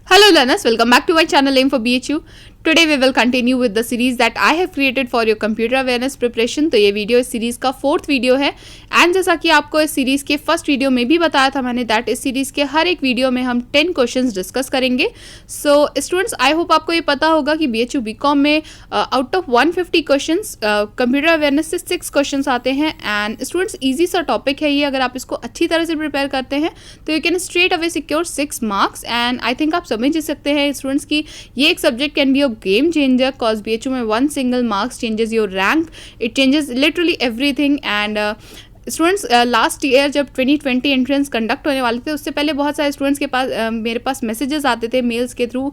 Hello learners, welcome back to my channel Aim for BHU. Today we will continue with the series that I have created for your computer awareness preparation. तो ये video इस series का 4th video है and जैसा कि आपको इस series के फर्स्ट वीडियो में भी बताया था मैंने दैट इस सीरीज़ के हर एक वीडियो में हम 10 क्वेश्चंस डिस्कस करेंगे. सो स्टूडेंट्स, आई होप आपको ये पता होगा कि BHU BCom में out of 150 questions computer awareness से 6 क्वेश्चंस आते हैं. एंड स्टूडेंट्स, ईजी सा टॉपिक है ये. अगर आप इसको अच्छी तरह से प्रिपेयर करते हैं तो you can straight away secure 6 marks. And I think आप समझ ही सकते हैं स्टूडेंट्स की ये एक subject can be a game changer cause BHU में 1 single marks changes your rank. It changes literally everything. And students, last year जब 2020 entrance conduct होने वाले थे उससे पहले बहुत सारे स्टूडेंट्स के पास मेरे पास मैसेजेस आते थे मेल्स के थ्रू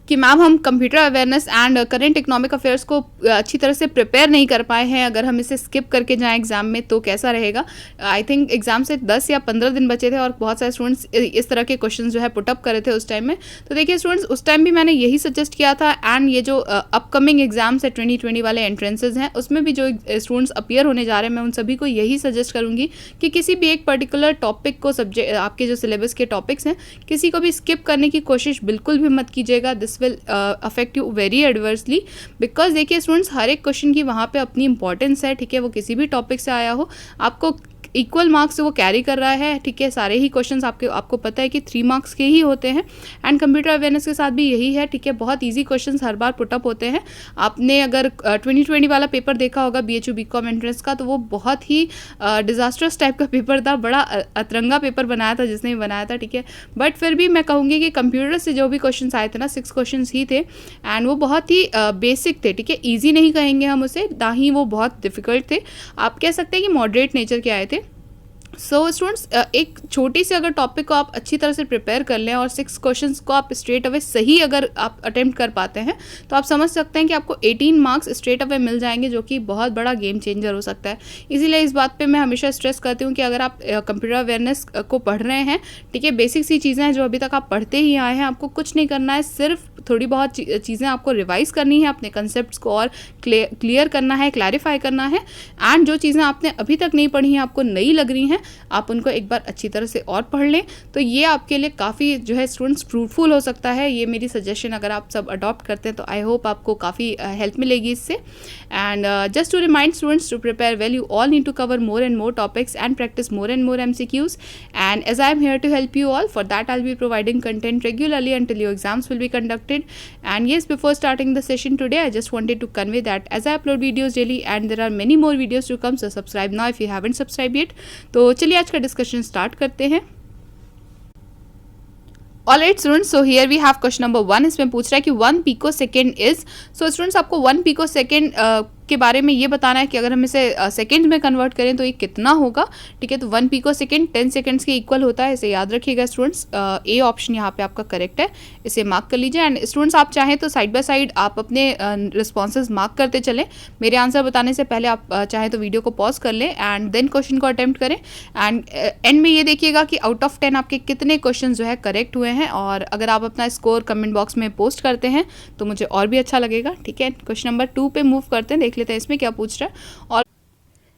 कि मैम हम computer awareness and current economic affairs को अच्छी तरह से प्रिपेयर नहीं कर पाए हैं. अगर हम इसे स्किप करके जाएं एग्जाम में तो कैसा रहेगा. आई थिंक एग्जाम से 10 या 15 दिन बचे थे और बहुत सारे स्टूडेंट्स इस तरह के क्वेश्चन जो है पुटअप करे थे उस टाइम में. तो देखिए स्टूडेंट्स, उस टाइम भी मैंने यही सजेस्ट किया था. एंड ये जो अपकमिंग एग्जाम्स है 2020 वाले एंट्रेंसेज हैं उसमें भी जो स्टूडेंट्स अपीयर होने जा रहे हैं मैं उन सभी को यही सजेस्ट करूँगी कि किसी भी एक पर्टिकुलर टॉपिक को सब्जेक्ट आपके जो सिलेबस के टॉपिक्स हैं किसी को भी स्किप करने की कोशिश बिल्कुल भी मत कीजिएगा. This will affect you very adversely because देखिए स्टूडेंट्स, हर एक क्वेश्चन की वहाँ पे अपनी इंपॉर्टेंस है. ठीक है, वो किसी भी टॉपिक से आया हो आपको इक्वल मार्क्स वो कैरी कर रहा है. ठीक है, सारे ही क्वेश्चंस आपको पता है कि 3 मार्क्स के ही होते हैं. एंड कंप्यूटर अवेयरनेस के साथ भी यही है. ठीक है, बहुत इजी क्वेश्चंस हर बार पुटअप होते हैं. आपने अगर 2020 वाला पेपर देखा होगा BHU BCom एंट्रेंस का तो वो बहुत ही डिजास्टर्स टाइप का पेपर था. बड़ा अतरंगा पेपर बनाया था जिसने भी बनाया था. ठीक है, बट फिर भी मैं कहूँगी कि कंप्यूटर से जो भी क्वेश्चन आए थे ना 6 क्वेश्चन ही थे एंड वो बहुत ही बेसिक थे. ठीक है, ईजी नहीं कहेंगे हम उसे, ना ही वो बहुत डिफिकल्ट थे. आप कह सकते हैं कि मॉडरेट नेचर के आए थे. सो स्टूडेंट्स, एक छोटी सी अगर टॉपिक को आप अच्छी तरह से प्रिपेयर कर लें और 6 क्वेश्चंस को आप स्ट्रेट अवे सही अगर आप अटेम्प्ट कर पाते हैं तो आप समझ सकते हैं कि आपको 18 मार्क्स स्ट्रेट अवे मिल जाएंगे जो कि बहुत बड़ा गेम चेंजर हो सकता है. इसीलिए इस बात पे मैं हमेशा स्ट्रेस करती हूँ कि अगर आप कंप्यूटर अवेयरनेस को पढ़ रहे हैं, ठीक है, बेसिक सी चीज़ें हैं जो अभी तक आप पढ़ते ही आए हैं, आपको कुछ नहीं करना है, सिर्फ थोड़ी बहुत चीज़ें आपको रिवाइज करनी है, अपने कंसेप्ट को और क्लियर करना है, क्लैरिफाई करना है. एंड जो चीज़ें आपने अभी तक नहीं पढ़ी हैं, आपको नई लग रही हैं, आप उनको एक बार अच्छी तरह से और पढ़ लें तो ये आपके लिए काफ़ी जो है स्टूडेंट्स फ्रूटफुल हो सकता है. ये मेरी सजेशन अगर आप सब अडॉप्ट करते हैं तो आई होप आपको काफ़ी हेल्प मिलेगी इससे. And just to remind students to prepare well, you all need to cover more and more topics and practise more and more MCQs. And as I am here to help you all, for that I will be providing content regularly until your exams will be conducted. And yes, before starting the session today, I just wanted to convey that as I upload videos daily and there are many more videos to come, so subscribe now if you haven't subscribed yet. तो चलिए आज का discussion start करते हैं. Alright students, so here we have question number 1. इसमें पूछ रहा है कि 1 picosecond is. So students, आपको 1 पिको सेकेंड के बारे में ये बताना है कि अगर हम इसे सेकेंड में कन्वर्ट करें तो ये कितना होगा. ठीक है, तो 1 पिको सेकेंड 10 सेकेंड्स के इक्वल होता है, इसे याद रखिएगा स्टूडेंट्स. ए ऑप्शन यहाँ पे आपका करेक्ट है, इसे मार्क कर लीजिए. एंड स्टूडेंट्स, आप चाहें तो साइड बाय साइड आप अपने रिस्पॉन्सेज मार्क करते चलें. मेरे आंसर बताने से पहले आप चाहें तो वीडियो को पॉज कर लें एंड देन क्वेश्चन को अटेम्प्ट करें. एंड एंड में ये देखिएगा कि आउट ऑफ 10 आपके कितने क्वेश्चन जो है करेक्ट हुए हैं. और अगर आप अपना स्कोर कमेंट बॉक्स में पोस्ट करते हैं तो मुझे और भी अच्छा लगेगा. ठीक है, क्वेश्चन नंबर 2 पे मूव करते हैं, देख लेते हैं इसमें क्या पूछ रहा है. और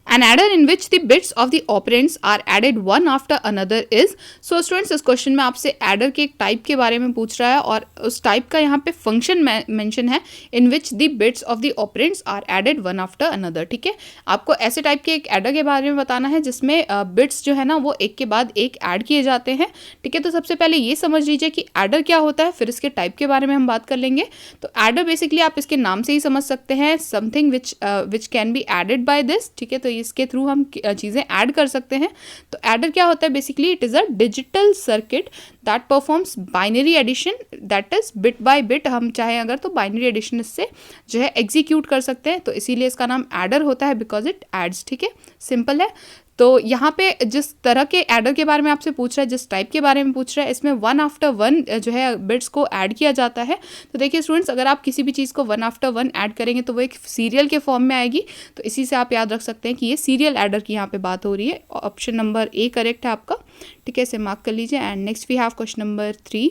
an adder in which the bits of the operands are added one after another is. so students, इस क्वेश्चन में आपसे एडर के एक टाइप के बारे में पूछ रहा है और उस टाइप का यहाँ पे फंक्शन मेंशन है in which the bits of the operands are added one after another. ठीक है, आपको ऐसे टाइप के एक एडर के बारे में बताना है जिसमें बिट्स जो है ना वो एक के बाद एक ऐड किए जाते हैं. ठीक है, तो सबसे पहले ये समझ लीजिए कि एडर क्या होता है, फिर इसके टाइप के बारे में हम बात कर लेंगे. तो एडर बेसिकली आप इसके नाम से ही समझ सकते हैं, something which can be added by this. ठीक है, तो इसके थ्रू हम चीज़ें ऐड कर सकते हैं. तो एडर क्या होता है, basically it is a digital circuit that performs binary addition, that is bit by bit. हम चाहें अगर तो बाइनरी एडिशन इससे जो है एग्जीक्यूट कर सकते हैं, तो इसीलिए इसका नाम एडर होता है बिकॉज इट एड्स. ठीक है, सिंपल है. तो यहाँ पे जिस तरह के एडर के बारे में आपसे पूछ रहा है, जिस टाइप के बारे में पूछ रहा है, इसमें 1 आफ्टर 1 जो है बिट्स को ऐड किया जाता है. तो देखिए स्टूडेंट्स, अगर आप किसी भी चीज़ को 1 आफ्टर 1 ऐड करेंगे तो वो एक सीरियल के फॉर्म में आएगी. तो इसी से आप याद रख सकते हैं कि ये सीरियल एडर की यहाँ पे बात हो रही है. ऑप्शन नंबर ए करेक्ट है आपका. ठीक है, इसे मार्क कर लीजिए. And next we have question number 3.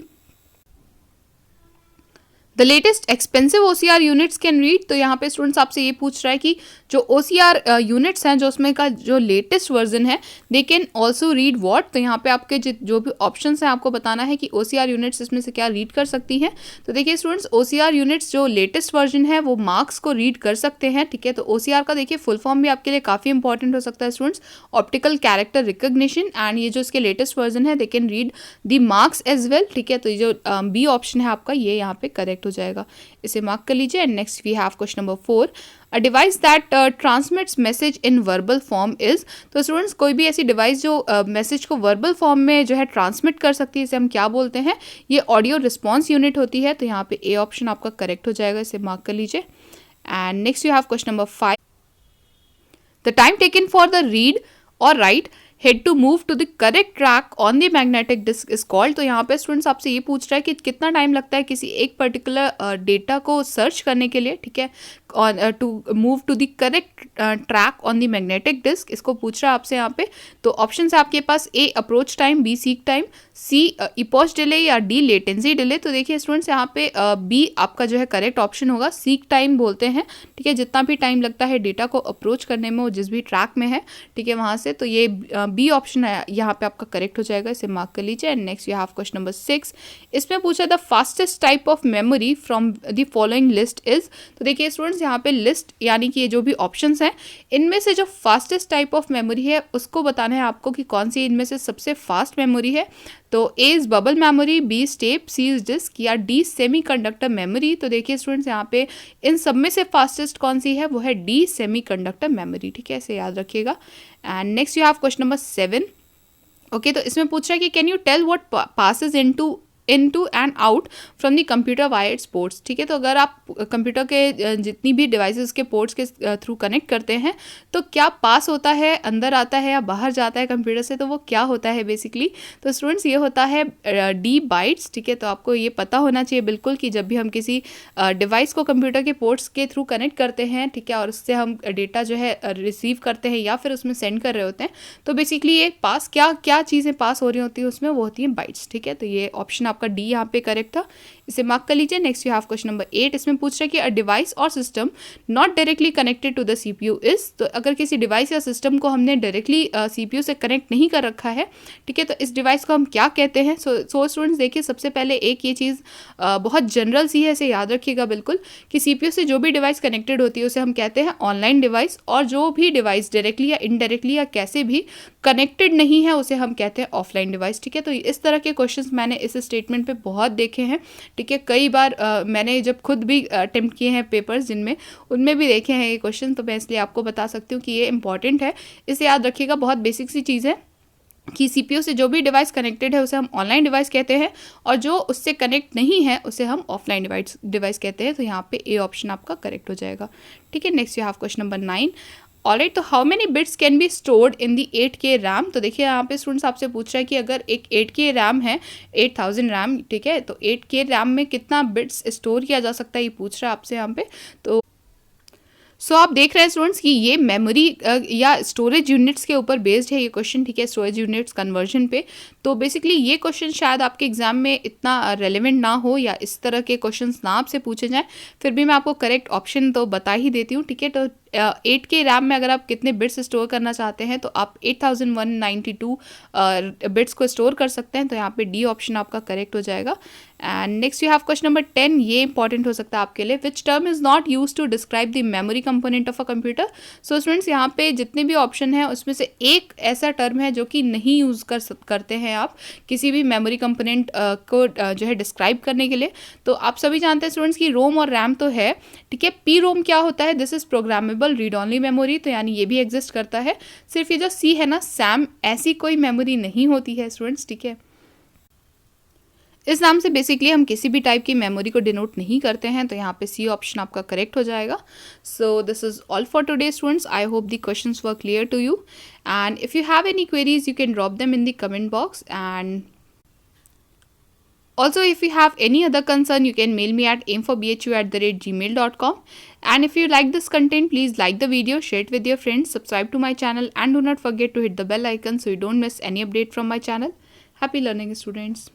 The latest expensive OCR units can read. तो यहाँ पे स्टूडेंट्स आपसे ये पूछ रहा है कि जो OCR यूनिट्स हैं, जो उसमें का जो लेटेस्ट वर्जन है, they can also read what. तो यहाँ पे आपके जो भी ऑप्शन हैं आपको बताना है कि OCR यूनिट्स इसमें से क्या रीड कर सकती हैं। तो देखिए स्टूडेंट्स, OCR यूनिट्स जो लेटेस्ट वर्जन है वो मार्क्स को रीड कर सकते हैं, ठीक है। तो OCR का देखिए फुल फॉर्म भी आपके लिए काफ़ी इंपॉर्टेंट हो सकता है students, optical character recognition. And ये जो इसके लेटेस्ट वर्जन है, they can read the marks as well, ठीक है। तो ये जो बी ऑप्शन है आपका, ये यहाँ पे करेक्ट हो जाएगा, इसे मार्क कर लीजिए। And next we have question number 4, a device that transmits message in verbal form is. तो स्टूडेंट्स, कोई भी ऐसी डिवाइस जो मैसेज को वर्बल फॉर्म में जो है ट्रांसमिट कर सकती है, इसे हम क्या बोलते हैं? ये ऑडियो रिस्पॉन्स यूनिट होती है। तो यहाँ पे ए ऑप्शन आपका करेक्ट हो जाएगा, इसे मार्क कर लीजिए। And next you have question number 5, the time taken for the read और write head to move to the correct track on the magnetic disk is called. तो यहाँ पे स्टूडेंट्स आपसे ये पूछ रहा है कि कितना टाइम लगता है किसी एक पर्टिकुलर डेटा को सर्च करने के लिए, ठीक है, to move to the correct track on the magnetic disk, इसको पूछ रहा है आपसे यहाँ पे। तो ऑप्शन है आपके पास, A approach time, B seek time, C इपोज डिले या डी लेटेंसी डिले। तो देखिए स्टूडेंट्स, यहाँ पे बी आपका जो है करेक्ट ऑप्शन होगा, सीक टाइम बोलते हैं, ठीक है। जितना भी टाइम लगता है डेटा को अप्रोच करने में, वो जिस भी ट्रैक में है, ठीक है, वहाँ से। तो ये बी ऑप्शन है यहाँ पे आपका करेक्ट हो जाएगा, इसे मार्क कर लीजिए। And next you have question number 6, इसमें पूछा the fastest type of memory from the following list is. तो देखिए स्टूडेंट्स, यहाँ पे लिस्ट यानी कि ये जो भी ऑप्शंस हैं, इनमें से जो फास्टेस्ट टाइप ऑफ मेमोरी है उसको बताना है आपको कि कौन सी इनमें से सबसे फास्ट मेमोरी है। तो A is bubble memory, B step, C is disk या डी सेमी कंडक्टर मेमोरी। तो देखिए स्टूडेंट्स, यहाँ पे इन सब में से फास्टेस्ट कौन सी है, वो है डी सेमी कंडक्टर मेमोरी, ठीक है, इसे याद रखिएगा। And next you have question number 7, okay. तो इसमें पूछ रहा है कि can you tell what passes into and out from the computer wired ports, ठीक है। तो अगर आप कंप्यूटर के जितनी भी डिवाइसेस के पोर्ट्स के थ्रू कनेक्ट करते हैं, तो क्या पास होता है, अंदर आता है या बाहर जाता है कंप्यूटर से, तो वो क्या होता है बेसिकली। तो स्टूडेंट्स, ये होता है डी बाइट्स, ठीक है। तो आपको ये पता होना चाहिए बिल्कुल कि जब भी हम किसी डिवाइस को कंप्यूटर के पोर्ट्स के थ्रू कनेक्ट करते हैं, ठीक है, और उससे हम डेटा जो है रिसीव करते हैं या फिर उसमें सेंड कर रहे होते हैं, तो बेसिकली ये पास क्या चीज़ें पास हो रही होती है उसमें, वो होती हैं बाइट्स, ठीक है। तो ये ऑप्शन आपका डी यहाँ पे करेक्ट था, इसे मार्क कर लीजिए। Next you have question number 8, इसमें पूछ रहा है कि अ डिवाइस और system not directly connected to the CPU is. तो अगर किसी डिवाइस या सिस्टम को हमने डायरेक्टली CPU से कनेक्ट नहीं कर रखा है, ठीक है, तो इस डिवाइस को हम क्या कहते हैं। सो स्टूडेंट्स, देखिए सबसे पहले एक ये चीज़ बहुत जनरल सी है, इसे याद रखिएगा बिल्कुल, कि CPU से जो भी डिवाइस कनेक्टेड होती है उसे हम कहते हैं ऑनलाइन डिवाइस, और जो भी डिवाइस डायरेक्टली या इनडायरेक्टली या कैसे भी कनेक्टेड नहीं है उसे हम कहते हैं ऑफलाइन डिवाइस, ठीक है। तो इस तरह के क्वेश्चंस मैंने इस स्टेटमेंट पे बहुत देखे हैं, ठीक है। कई बार मैंने जब खुद भी अटेम्प्ट किए हैं पेपर्स जिनमें, उनमें भी देखे हैं ये क्वेश्चन, तो मैं इसलिए आपको बता सकती हूँ कि ये इंपॉर्टेंट है, इसे याद रखिएगा। बहुत बेसिक सी चीज़ है कि CPU से जो भी डिवाइस कनेक्टेड है उसे हम ऑनलाइन डिवाइस कहते हैं, और जो उससे कनेक्ट नहीं है उसे हम ऑफलाइन डिवाइस कहते हैं। तो यहाँ पे ए ऑप्शन आपका करेक्ट हो जाएगा, ठीक है। Next you have question number 9, alright. तो how many bits can be stored in the 8K RAM. तो देखिए यहाँ पे स्टूडेंट्स आपसे पूछ रहा है कि अगर एक 8K रैम है, 8000 रैम, ठीक है, तो 8K रैम में कितना बिट्स स्टोर किया जा सकता है, ये पूछ रहा है आपसे यहाँ पे। तो आप देख रहे हैं स्टूडेंट्स कि ये मेमोरी या स्टोरेज यूनिट्स के ऊपर बेस्ड है ये क्वेश्चन, ठीक है, स्टोरेज यूनिट्स कन्वर्जन पे। तो बेसिकली ये क्वेश्चन शायद आपके एग्जाम में इतना रेलेवेंट ना हो, या इस तरह के क्वेश्चंस ना आपसे पूछे जाएं, फिर भी मैं आपको करेक्ट ऑप्शन तो बता ही देती हूँ, ठीक है। तो 8K रैम में अगर आप कितने बिट्स स्टोर करना चाहते हैं, तो आप 8192 बिट्स को स्टोर कर सकते हैं। तो यहाँ पे डी ऑप्शन आपका करेक्ट हो जाएगा। And next you have question number 10, ये इंपॉर्टेंट हो सकता है आपके लिए, which term is not use to describe the memory component of a computer. So students, यहाँ पे जितने भी ऑप्शन हैं उसमें से एक ऐसा टर्म है जो कि नहीं यूज़ करते हैं आप किसी भी मेमोरी कंपोनेंट को जो है डिस्क्राइब करने के लिए। तो आप सभी जानते हैं स्टूडेंट्स कि रोम और रैम तो है, ठीक है। पी रोम क्या होता है, this is programmable read only memory, तो यानी ये भी एग्जिस्ट करता है। सिर्फ ये जो सी है ना, सैम, ऐसी कोई मेमोरी नहीं होती है स्टूडेंट्स, ठीक है। इस नाम से बेसिकली हम किसी भी टाइप की मेमोरी को डिनोट नहीं करते हैं। तो यहाँ पे सी ऑप्शन आपका करेक्ट हो जाएगा। So this is all for today students, I hope the questions were clear to you, and if you have any queries you can drop them in the comment box, and also if you have any other concern you can mail me at aimforbhu@gmail.com. And if you like this content, please like the video, share it with your friends, subscribe to my channel, and do not forget to hit the bell icon so you don't miss any update from my channel. Happy learning students.